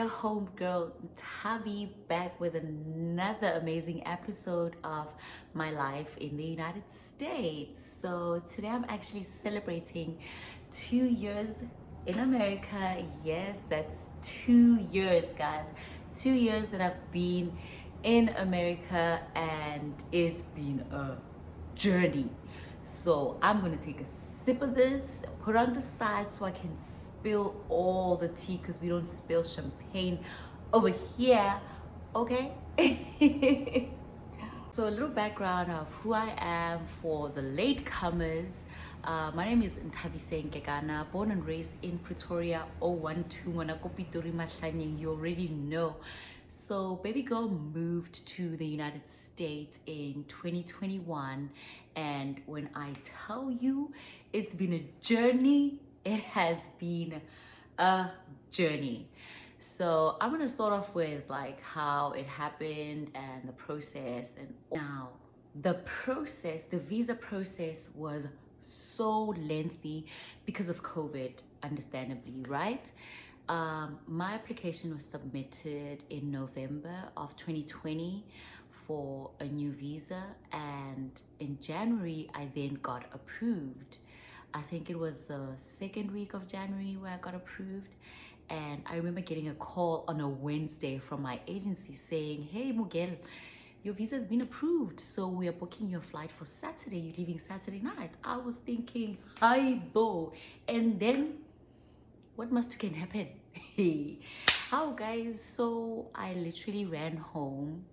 your homegirl Tavi back with another amazing episode of my life in the United States. So today I'm actually celebrating 2 years in America. Yes, that's 2 years, guys. 2 years that I've been in America, and it's been a journey. So I'm gonna take a sip of this, put it on the side so I can spill all the tea because we don't spill champagne over here, okay? So a little background of who I am for the latecomers. My name is Nthabiseng Kekana, born and raised in Pretoria, 012 Pitori Mahlanyeng, you already know. So baby girl moved to the United States in 2021, and when I tell you it's been a journey, it has been a journey. So I'm gonna start off with like how it happened and the process. And now the visa process was so lengthy because of COVID, understandably, right? My application was submitted in November of 2020 for a new visa, and in January I then got approved. I think it was the second week of January where I got approved. And I remember getting a call on a Wednesday from my agency saying, "Hey Mugel, your visa has been approved, so we are booking your flight for Saturday. You're leaving Saturday night." I was thinking, hi bo. And then what must can happen? Hey, how guys? So I literally ran home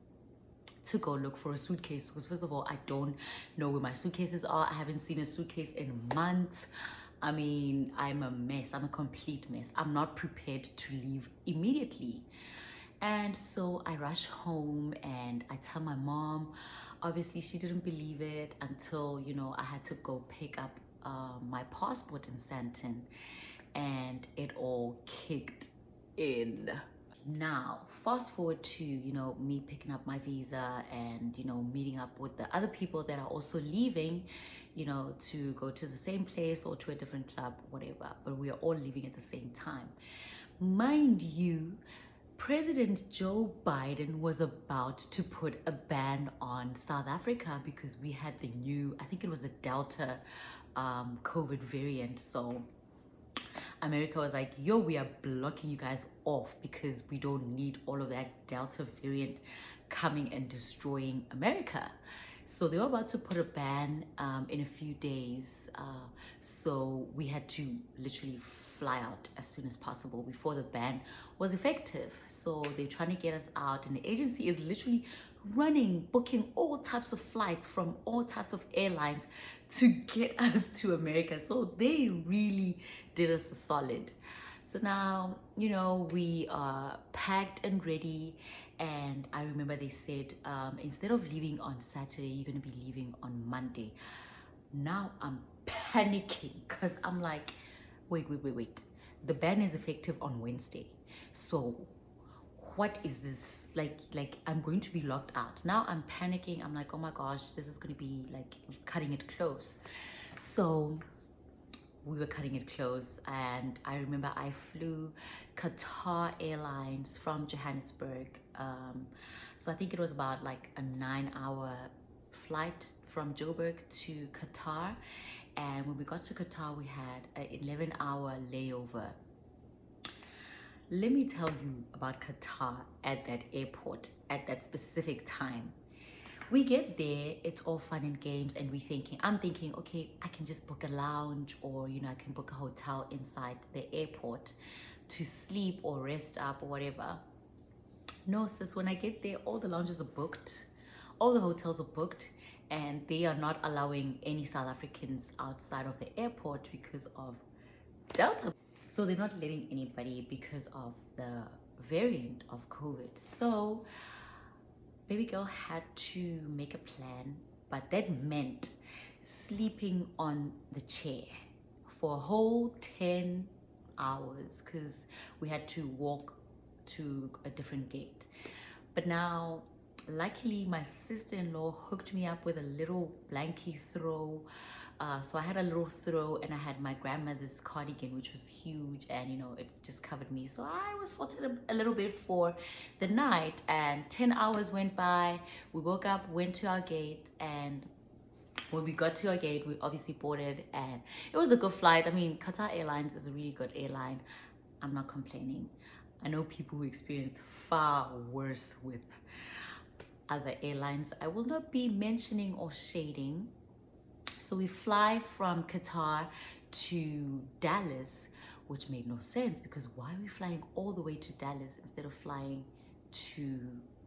to go look for a suitcase because first of all, I don't know where my suitcases are. I haven't seen a suitcase in months. I mean, I'm a mess. I'm a complete mess. I'm not prepared to leave immediately. And so I rush home and I tell my mom. Obviously, she didn't believe it until, I had to go pick up my passport in Sandton, and it all kicked in. Now, fast forward to, me picking up my visa and, meeting up with the other people that are also leaving, to go to the same place or to a different club, whatever. But we are all leaving at the same time. Mind you, President Joe Biden was about to put a ban on South Africa because we had the new, I think it was the Delta COVID variant. So America was like, yo, we are blocking you guys off because we don't need all of that Delta variant coming and destroying America. So they were about to put a ban in a few days. So we had to literally fly out as soon as possible before the ban was effective. So they're trying to get us out, and the agency is literally running, booking all types of flights from all types of airlines to get us to America. So they really did us a solid. So now, we are packed and ready. And I remember they said, instead of leaving on Saturday, you're going to be leaving on Monday. Now I'm panicking because I'm like, wait. The ban is effective on Wednesday. So what is this? Like I'm going to be locked out. Now I'm panicking. I'm like, oh my gosh, this is going to be like cutting it close. So we were cutting it close, and I remember I flew Qatar Airlines from Johannesburg. So I think it was about like a 9-hour flight from Joburg to Qatar. And when we got to Qatar, we had an 11-hour layover. Let me tell you about Qatar at that airport at that specific time. We get there, it's all fun and games, and I'm thinking, okay, I can just book a lounge, or, I can book a hotel inside the airport to sleep or rest up or whatever. No, sis, when I get there, all the lounges are booked, all the hotels are booked, and they are not allowing any South Africans outside of the airport because of Delta. So they're not letting anybody because of the variant of COVID. So baby girl had to make a plan, but that meant sleeping on the chair for a whole 10 hours because we had to walk to a different gate. But now, luckily, my sister-in-law hooked me up with a little blankie throw So I had a little throw, and I had my grandmother's cardigan, which was huge, and you know, it just covered me. So I was sorted a little bit for the night, and 10 hours went by. We woke up, went to our gate, and when we got to our gate, we obviously boarded, and it was a good flight. I mean, Qatar Airlines is a really good airline. I'm not complaining. I know people who experienced far worse with other airlines. I will not be mentioning or shading. So we fly from Qatar to Dallas, which made no sense, because why are we flying all the way to Dallas instead of flying to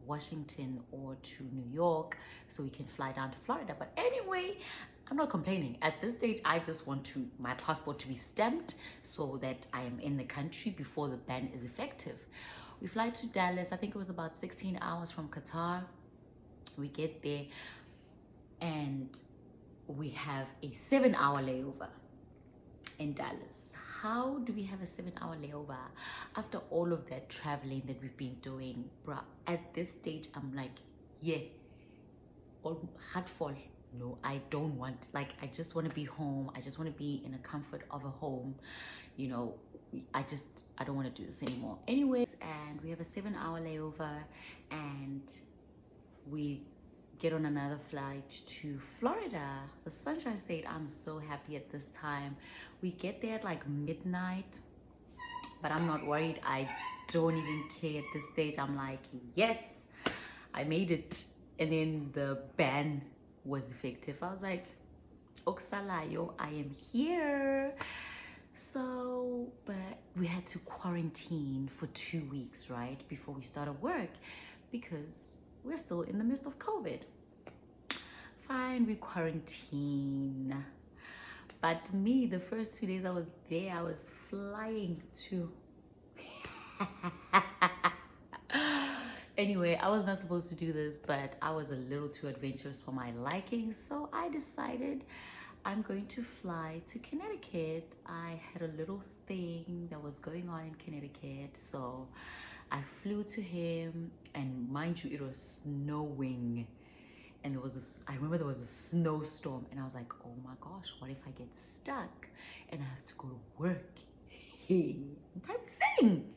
Washington or to New York so we can fly down to Florida? But anyway, I'm not complaining. At this stage, I just want my passport to be stamped so that I am in the country before the ban is effective. We fly to Dallas. I think it was about 16 hours from Qatar. We get there, and we have a 7-hour layover in Dallas. How do we have a 7-hour layover after all of that traveling that we've been doing? Bruh, at this stage, I'm like, yeah, all heartful. No, I don't want, like, I just want to be home. I just want to be in the comfort of a home. You know, I don't want to do this anymore. Anyways, and we have a 7-hour layover, and we get on another flight to Florida, the Sunshine State. I'm so happy at this time. We get there at like midnight, but I'm not worried. I don't even care at this stage. I'm like, yes, I made it. And then the ban was effective. I was like, Oksalayo, I am here. So, but we had to quarantine for 2 weeks, right, before we started work, because we're still in the midst of COVID. Fine, we quarantine. But me, the first 2 days I was there, I was flying to... Anyway, I was not supposed to do this, but I was a little too adventurous for my liking. So I decided I'm going to fly to Connecticut. I had a little thing that was going on in Connecticut. So I flew to him, and mind you, it was snowing. And I remember there was a snowstorm, and I was like, oh my gosh, what if I get stuck and I have to go to work? Hey, type saying.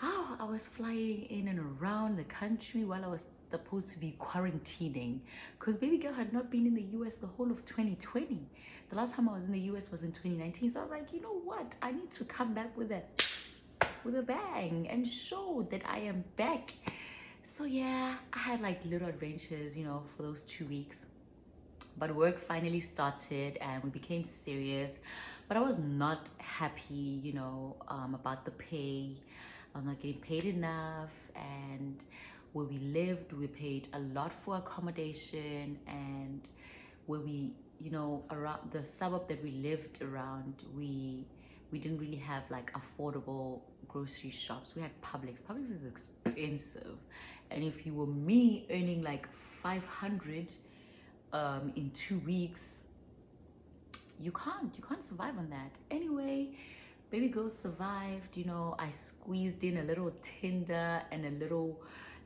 Oh, I was flying in and around the country while I was supposed to be quarantining, because baby girl had not been in the US the whole of 2020. The last time I was in the US was in 2019. So I was like, you know what? I need to come back with a bang and show that I am back. So yeah, I had like little adventures, you know, for those 2 weeks. But work finally started, and we became serious. But I was not happy, you know, about the pay. I was not getting paid enough, and where we lived, we paid a lot for accommodation, and where we, you know, around the suburb that we lived around, we didn't really have like affordable grocery shops. We had Publix. Publix is expensive, and if you were me earning like 500 in 2 weeks, you can't survive on that. Anyway, baby girl survived. You know, I squeezed in a little Tinder and a little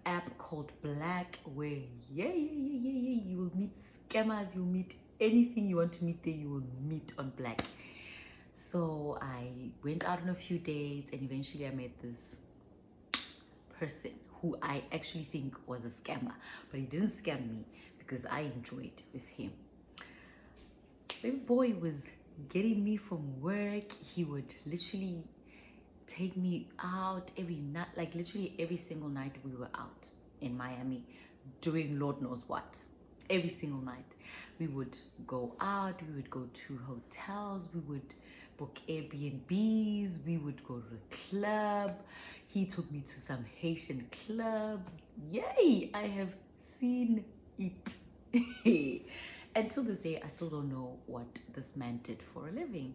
app called Black, where you will meet scammers, you'll meet anything you want to meet there, you will meet on Black. So I went out on a few dates, and eventually I met this person who I actually think was a scammer, but he didn't scam me because I enjoyed with him. Baby boy was getting me from work. He would literally take me out every night, like literally every single night we were out in Miami doing Lord knows what. Every single night we would go out, we would go to hotels, we would book Airbnbs, we would go to the club. He took me to some Haitian clubs. Yay, I have seen it. And till this day, I still don't know what this man did for a living.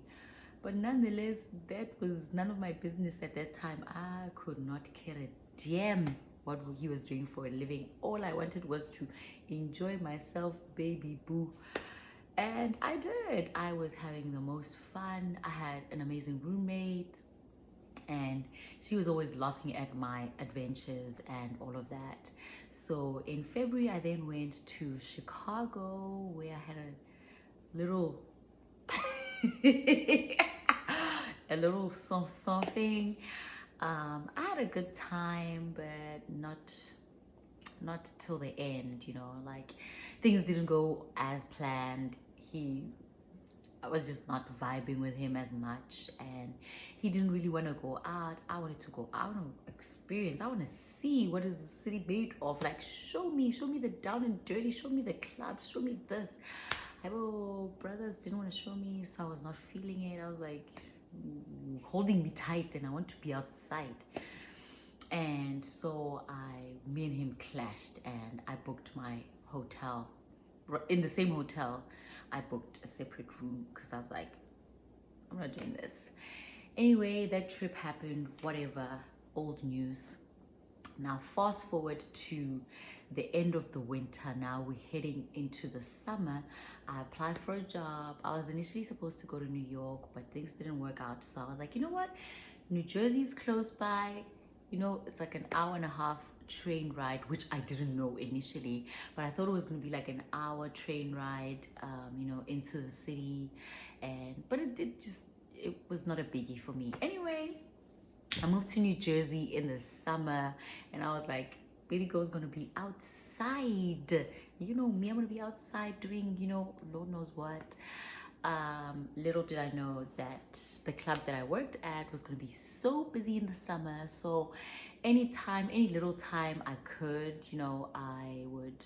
But nonetheless, that was none of my business at that time. I could not care a damn what he was doing for a living. All I wanted was to enjoy myself, baby boo. And I did. I was having the most fun. I had an amazing roommate, and she was always laughing at my adventures and all of that. So in February, I then went to Chicago, where I had little a little something. I had a good time, but not till the end, you know, like things didn't go as planned. I was just not vibing with him as much, and he didn't really want to go out. I wanted to go out. I want to experience. I want to see what is the city made of. Like, show me the down and dirty. Show me the clubs. Show me this. My brothers didn't want to show me, so I was not feeling it. I was like holding me tight, and I want to be outside. And so me and him clashed, and I booked my hotel. In the same hotel, I booked a separate room because I was like, I'm not doing this. Anyway, that trip happened, whatever, old news. Now, fast forward to the end of the winter. Now we're heading into the summer. I applied for a job. I was initially supposed to go to New York, but things didn't work out. So I was like, you know what? New Jersey is close by. You know, it's like an hour and a half train ride, which I didn't know initially, but I thought it was going to be like an hour train ride, you know, into the city. But it was not a biggie for me. Anyway, I moved to New Jersey in the summer, and I was like, baby girl's gonna be outside. You know me, I'm gonna be outside doing, you know, Lord knows what. Little did I know that the club that I worked at was going to be so busy in the summer. So anytime, any little time I could, you know, I would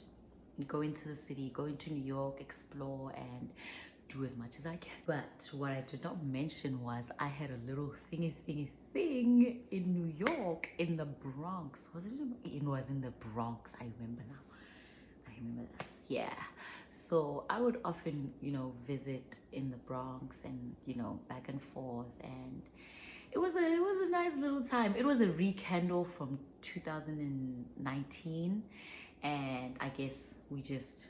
go into the city, go into New York, explore, and do as much as I can. But what I did not mention was I had a little thing in New York, in the Bronx. It was in the Bronx. I remember now. I remember this. Yeah. So I would often, you know, visit in the Bronx and, you know, back and forth, and it was a nice little time. It was a rekindle from 2019, and I guess we just,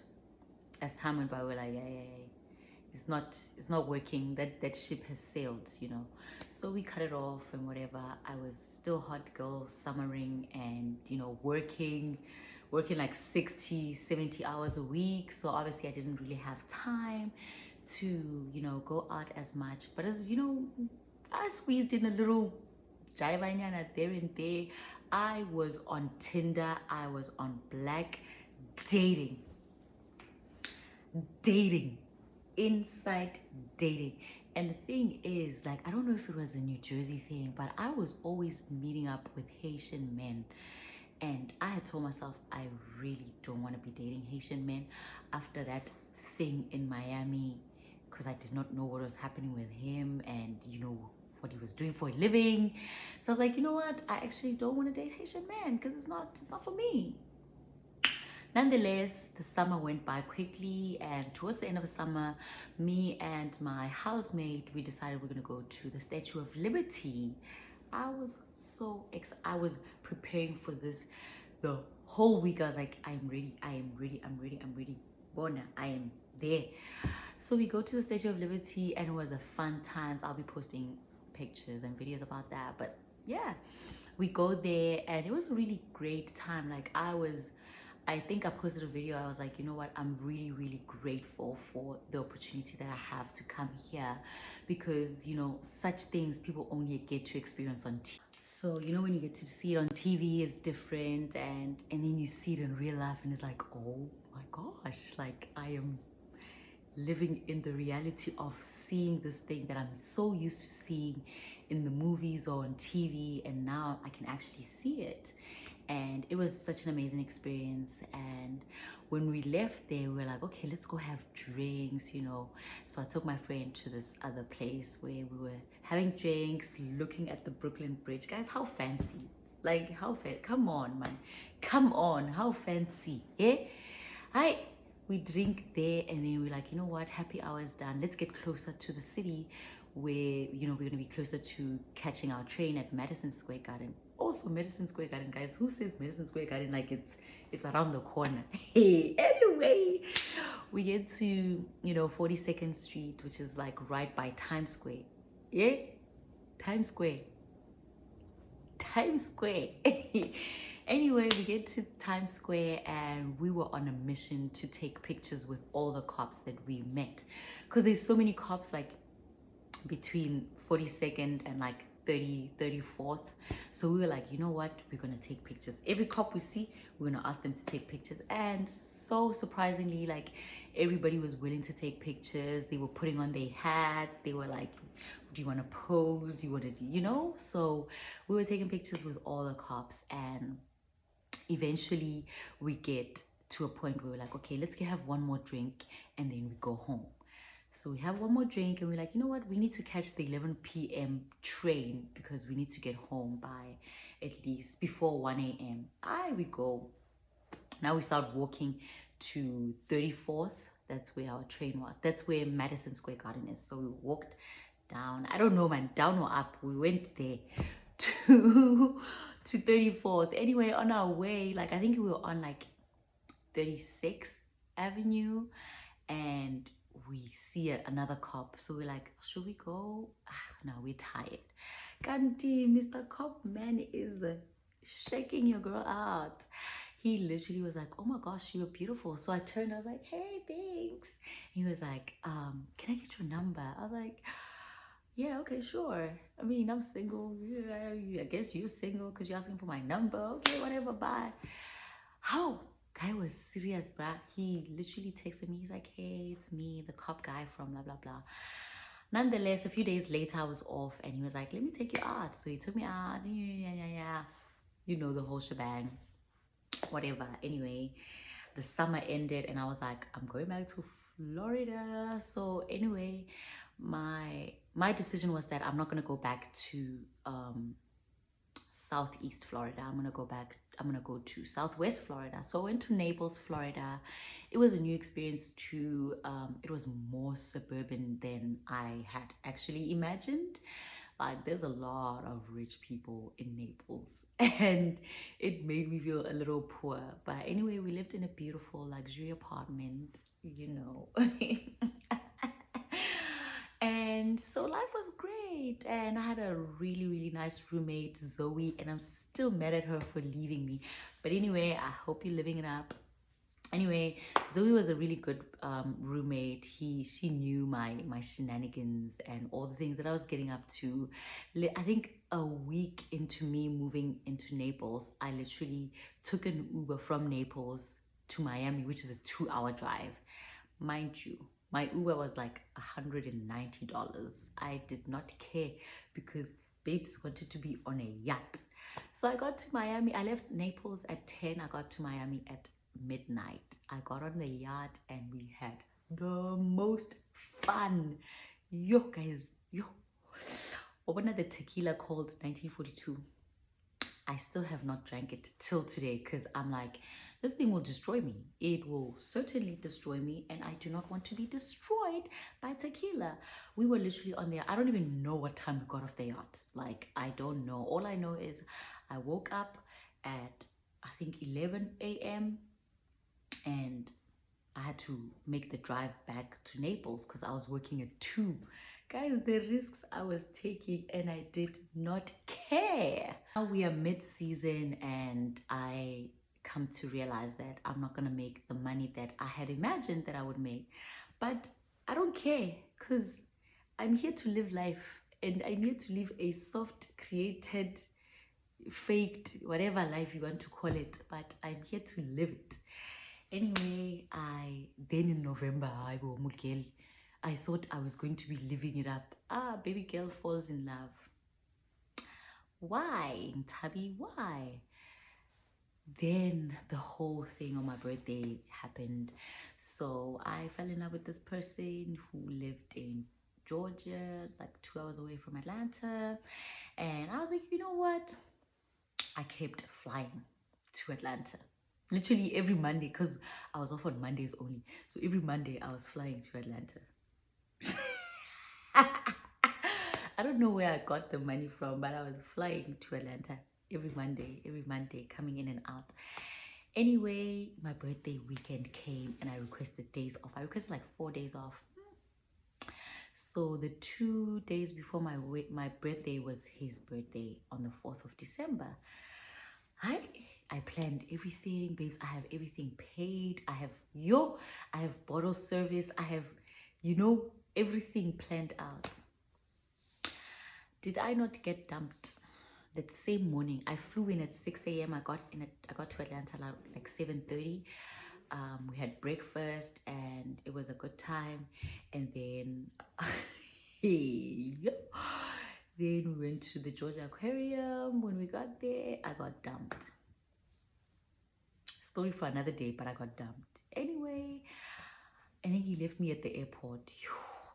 as time went by, we're like, yeah, it's not working. That ship has sailed, you know. So we cut it off and whatever. I was still hot girl summering and, you know, working like 60, 70 hours a week. So obviously I didn't really have time to, you know, go out as much. But as you know, I squeezed in a little jaivanyana there and there. I was on Tinder. I was on Black dating. Inside dating. And the thing is, like, I don't know if it was a New Jersey thing, but I was always meeting up with Haitian men. And I had told myself I really don't want to be dating Haitian men after that thing in Miami, because I did not know what was happening with him and, you know, what he was doing for a living. So I was like, you know what? I actually don't want to date Haitian men because it's not for me. Nonetheless, the summer went by quickly, and towards the end of the summer, me and my housemate, we decided we're going to go to the Statue of Liberty. I was so excited. I was preparing for this the whole week. I was like, I'm ready. Bona, I am there. So we go to the Statue of Liberty, and it was a fun time. So I'll be posting pictures and videos about that. But yeah, we go there, and it was a really great time. Like, I think I posted a video. I was like, you know what? I'm really, really grateful for the opportunity that I have to come here, because, you know, such things people only get to experience on TV. So, you know, when you get to see it on TV, it's different, and then you see it in real life, and it's like, oh my gosh, like, I am living in the reality of seeing this thing that I'm so used to seeing in the movies or on TV, and now I can actually see it. And it was such an amazing experience. And when we left there, we were like, okay, let's go have drinks, you know. So I took my friend to this other place where we were having drinks, looking at the Brooklyn Bridge. Guys, how fancy. Like, how fancy. Come on, man. Come on. How fancy. Yeah? We drink there, and then we're like, you know what? Happy hour is done. Let's get closer to the city where, you know, we're going to be closer to catching our train at Madison Square Garden. Also, Madison Square Garden, guys. Who says Madison Square Garden like it's around the corner? Hey, anyway, we get to, you know, 42nd Street, which is like right by Times Square. Yeah? Times Square. Anyway, we get to Times Square and we were on a mission to take pictures with all the cops that we met. Because there's so many cops like between 42nd and like 34th. So we were like, you know what? We're going to take pictures. Every cop we see, we're going to ask them to take pictures. And so surprisingly, like everybody was willing to take pictures. They were putting on their hats. They were like, do you want to pose? Do you want to, you know? So we were taking pictures with all the cops, and eventually we get to a point where we're like, okay, let's have one more drink and then we go home. So we have one more drink and we're like, you know what? We need to catch the 11 p.m. train because we need to get home by at least before 1 a.m. We go. Now we start walking to 34th. That's where our train was. That's where Madison Square Garden is. So we walked down. I don't know, man, down or up. We went there to 34th. Anyway, on our way, like I think we were on like 36th Avenue, and we see another cop. So we're like, should we go? No, we're tired. Kanti, Mr. Cop man is shaking your girl out. He literally was like, oh my gosh, you're beautiful. So I turned, I was like, hey, thanks. He was like, can I get your number? I was like, yeah, okay, sure. I mean, I'm single. Yeah, I guess you're single because you're asking for my number. Okay, whatever, bye. How? Guy was serious, bruh. He literally texted me. He's like, hey, it's me, the cop guy from blah, blah, blah. Nonetheless, a few days later, I was off and he was like, let me take you out. So he took me out. Yeah. You know, the whole shebang. Whatever. Anyway, the summer ended and I was like, I'm going back to Florida. So anyway, my decision was that I'm not going to go back to Southeast Florida. I'm going to go to Southwest Florida. So I went to Naples, Florida. It was a new experience too. It was more suburban than I had actually imagined. Like there's a lot of rich people in Naples and it made me feel a little poor. But anyway, we lived in a beautiful luxury apartment, you know. And so life was great, and I had a really nice roommate, Zoe, and I'm still mad at her for leaving me. But anyway, I hope you're living it up. Anyway, Zoe was a really good roommate. She knew my shenanigans and all the things that I was getting up to. I think a week into me moving into Naples, I literally took an Uber from Naples to Miami, which is a 2-hour drive. Mind you, my Uber was like $190. I did not care because babes wanted to be on a yacht. So I got to Miami. I left Naples at 10. I got to Miami at midnight. I got on the yacht and we had the most fun. Yo, guys, yo. Open the tequila called 1942. I still have not drank it till today because I'm like, this thing will destroy me. It will certainly destroy me, and I do not want to be destroyed by tequila. We were literally on there. I don't even know what time we got off the yacht. Like, I don't know. All I know is I woke up at, I think, 11 a.m. and I had to make the drive back to Naples because I was working at 2. Guys, the risks I was taking and I did not care. Now we are mid-season and I come to realize that I'm not gonna make the money that I had imagined that I would make. But I don't care because I'm here to live life and I'm here to live a soft, created, faked, whatever life you want to call it, but I'm here to live it. Anyway, then in November, I thought I was going to be living it up. Baby girl falls in love. Why, Tabi? Why? Then the whole thing on my birthday happened. So I fell in love with this person who lived in Georgia, like 2 hours away from Atlanta. And I was like, you know what? I kept flying to Atlanta. Literally every Monday, because I was off on Mondays only. So every Monday I was flying to Atlanta. I don't know where I got the money from, but I was flying to Atlanta every Monday, coming in and out. Anyway, my birthday weekend came and I requested days off. I requested like 4 days off. So the 2 days before my birthday was his birthday on the 4th of December. I planned everything, babes. I have everything paid. I have bottle service. I have, everything planned out. Did I not get dumped? That same morning, I flew in at 6 a.m. I got to Atlanta like 7:30. We had breakfast and it was a good time. And then, then we went to the Georgia Aquarium. When we got there, I got dumped. Story for another day, but I got dumped. Anyway, and then he left me at the airport.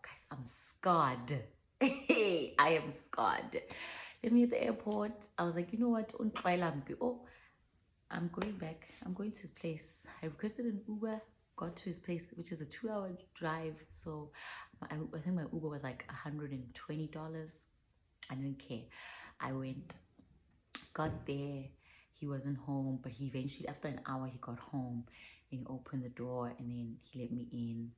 Guys, I'm scarred. I am scarred. Left me at the airport. I was like, you know what? Oh, I'm going back. I'm going to his place. I requested an Uber, got to his place, which is a 2-hour drive. So I think my Uber was like $120. I didn't care. I went, got there. He wasn't home, but he eventually, after an hour, he got home and he opened the door and then he let me in.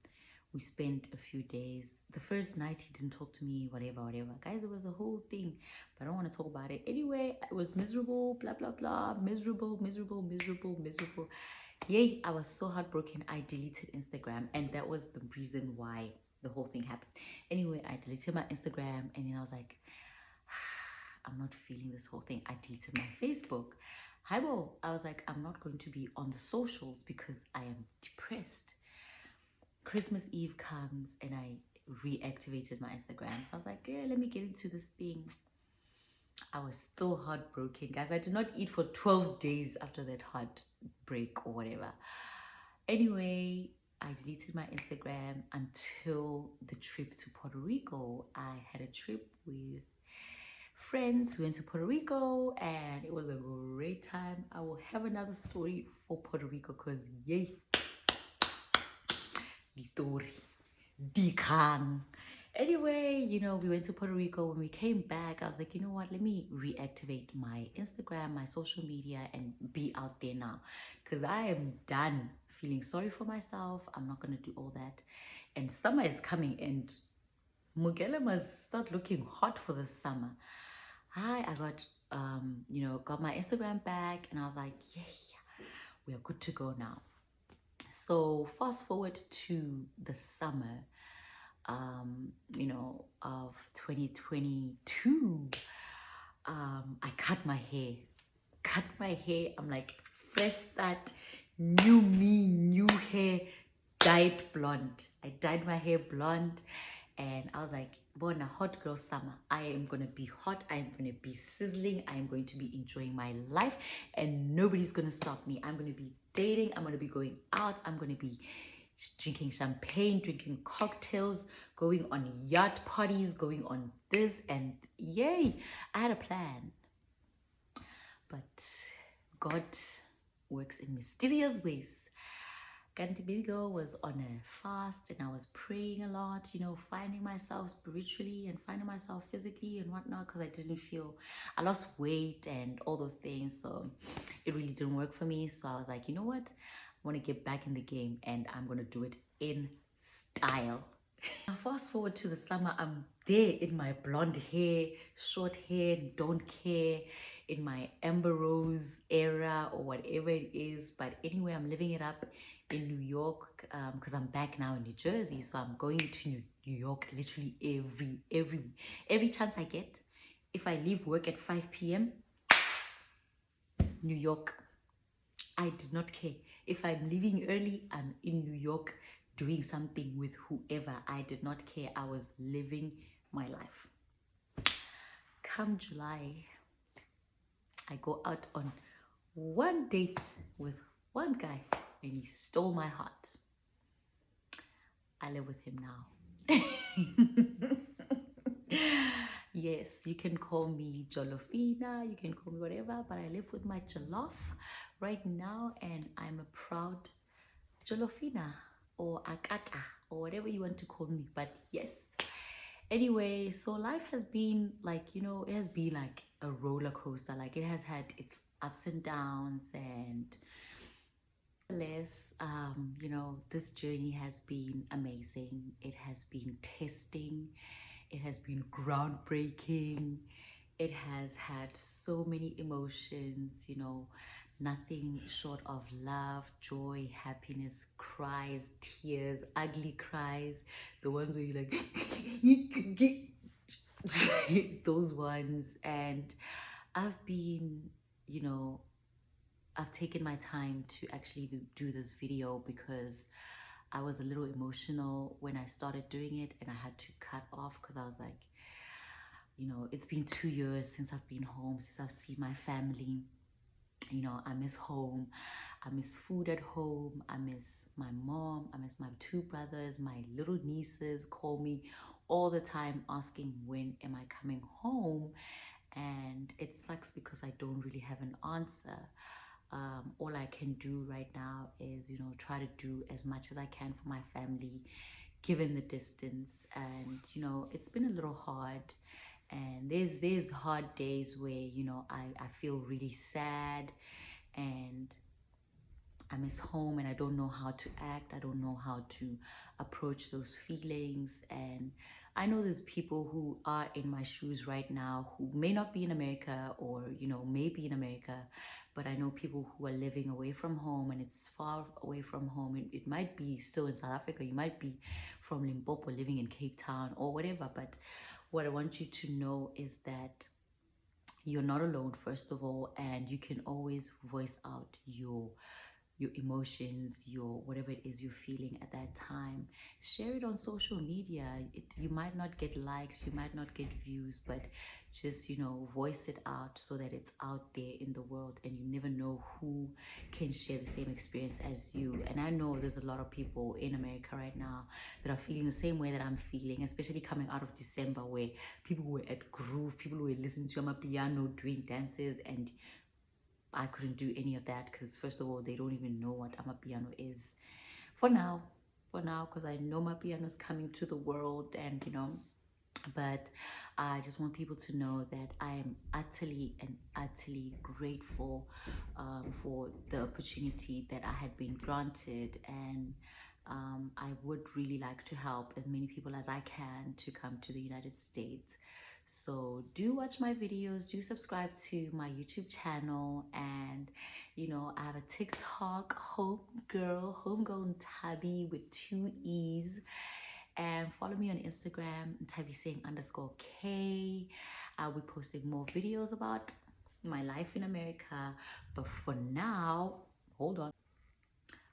We spent a few days. The first night he didn't talk to me, whatever. Guys, it was a whole thing, but I don't want to talk about it. Anyway, it was miserable, blah, blah, blah. Miserable. Yay, I was so heartbroken. I deleted Instagram, and that was the reason why the whole thing happened. Anyway, I deleted my Instagram, and then I was like, I'm not feeling this whole thing. I deleted my Facebook. Hibo, I was like, I'm not going to be on the socials because I am depressed. Christmas Eve comes and I reactivated my Instagram. So I was like, yeah, let me get into this thing. I was still heartbroken, guys. I did not eat for 12 days after that heartbreak or whatever. Anyway, I deleted my Instagram until the trip to Puerto Rico. I had a trip with friends. We went to Puerto Rico and it was a great time. I will have another story for Puerto Rico because yay. Story. Dikang. Anyway, we went to Puerto Rico. When we came back, I was like, you know what? Let me reactivate my Instagram, my social media, and be out there now. Because I am done feeling sorry for myself. I'm not going to do all that. And summer is coming and Mugele must start looking hot for the summer. I got, got my Instagram back and I was like, yeah, we are good to go now. So fast forward to the summer, of 2022. I cut my hair. I'm like, fresh start, new me, new hair, dyed blonde. I dyed my hair blonde. And I was like, born a hot girl summer. I am going to be hot. I am going to be sizzling. I am going to be enjoying my life. And nobody's going to stop me. I'm going to be dating. I'm going to be going out. I'm going to be drinking champagne, drinking cocktails, going on yacht parties, going on this. And yay, I had a plan. But God works in mysterious ways. Kanti baby girl was on a fast and I was praying a lot, finding myself spiritually and finding myself physically and whatnot because I lost weight and all those things. So it really didn't work for me. So I was like, you know what? I want to get back in the game and I'm going to do it in style. Now fast forward to the summer, I'm there in my blonde hair, short hair, don't care, in my Amber Rose era or whatever it is. But anyway, I'm living it up in New York because I'm back now in New Jersey. So I'm going to New York literally every chance I get. If I leave work at 5 p.m., New York. I did not care. If I'm leaving early, I'm in New York doing something with whoever. I did not care. I was living my life. Come July, I go out on one date with one guy and he stole my heart. I live with him now. Yes, you can call me Jolofina, you can call me whatever, but I live with my Jollof right now and I'm a proud Jolofina or Akata or whatever you want to call me, but yes. Anyway, so life has been like, it has been like a roller coaster. Like it has had its ups and downs and less, this journey has been amazing. It has been testing. It has been groundbreaking. It has had so many emotions, nothing short of love, joy, happiness, cries, tears, ugly cries, the ones where you're like, those ones. And I've been, you know, I've taken my time to actually do this video because I was a little emotional when I started doing it, and I had to cut off because I was like, you know, it's been 2 years since I've been home, since I've seen my family. You know, I miss home. I miss food at home. I miss my mom. I miss my two brothers. My little nieces call me all the time asking, when am I coming home? And it sucks because I don't really have an answer. All I can do right now is, you know, try to do as much as I can for my family, given the distance. And, you know, it's been a little hard. And there's hard days where, you know, I feel really sad and I miss home and I don't know how to act. I don't know how to approach those feelings. And I know there's people who are in my shoes right now who may not be in America or, you know, may be in America, but I know people who are living away from home and it's far away from home. It might be still in South Africa. You might be from Limpopo living in Cape Town or whatever. But what I want you to know is that you're not alone, first of all, and you can always voice out your emotions, your whatever it is you're feeling at that time. Share it on social media. You might not get likes, you might not get views, but just, you know, voice it out so that it's out there in the world, and you never know who can share the same experience as you. And I know there's a lot of people in America right now that are feeling the same way that I'm feeling, especially coming out of December, where people were at groove, people were listening to Amapiano, doing dances, and I couldn't do any of that because, first of all, they don't even know what Amapiano is. For now, because I know Amapiano is coming to the world, and, you know, but I just want people to know that I am utterly grateful for the opportunity that I had been granted, and I would really like to help as many people as I can to come to the United States. So do watch my videos, do subscribe to my YouTube channel, and, you know, I have a TikTok, Homegirl Tabby with 2 E's. And follow me on Instagram, tabiseng_K. I'll be posting more videos about my life in America. But for now, hold on.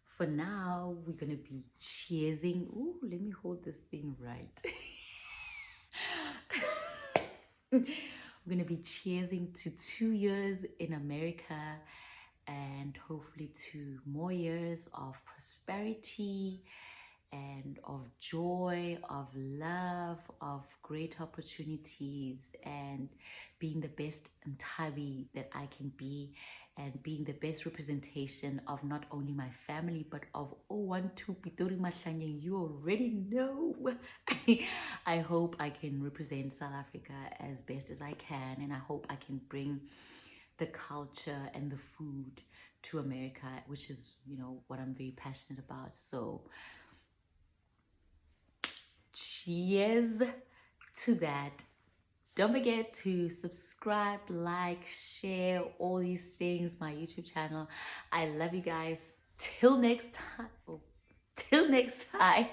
For now, we're gonna be cheersing. Ooh, let me hold this thing right. We're gonna be cheersing to 2 years in America, and hopefully 2 more years of prosperity and of joy, of love, of great opportunities, and being the best Ntabi that I can be, and being the best representation of not only my family, but of 012 Pitori Mahlanyeng. You already know. I hope I can represent South Africa as best as I can, and I hope I can bring the culture and the food to America, which is, you know, what I'm very passionate about. So cheers to that. Don't forget to subscribe, like, share, all these things, my YouTube channel. I love you guys. Till next time. Till next time.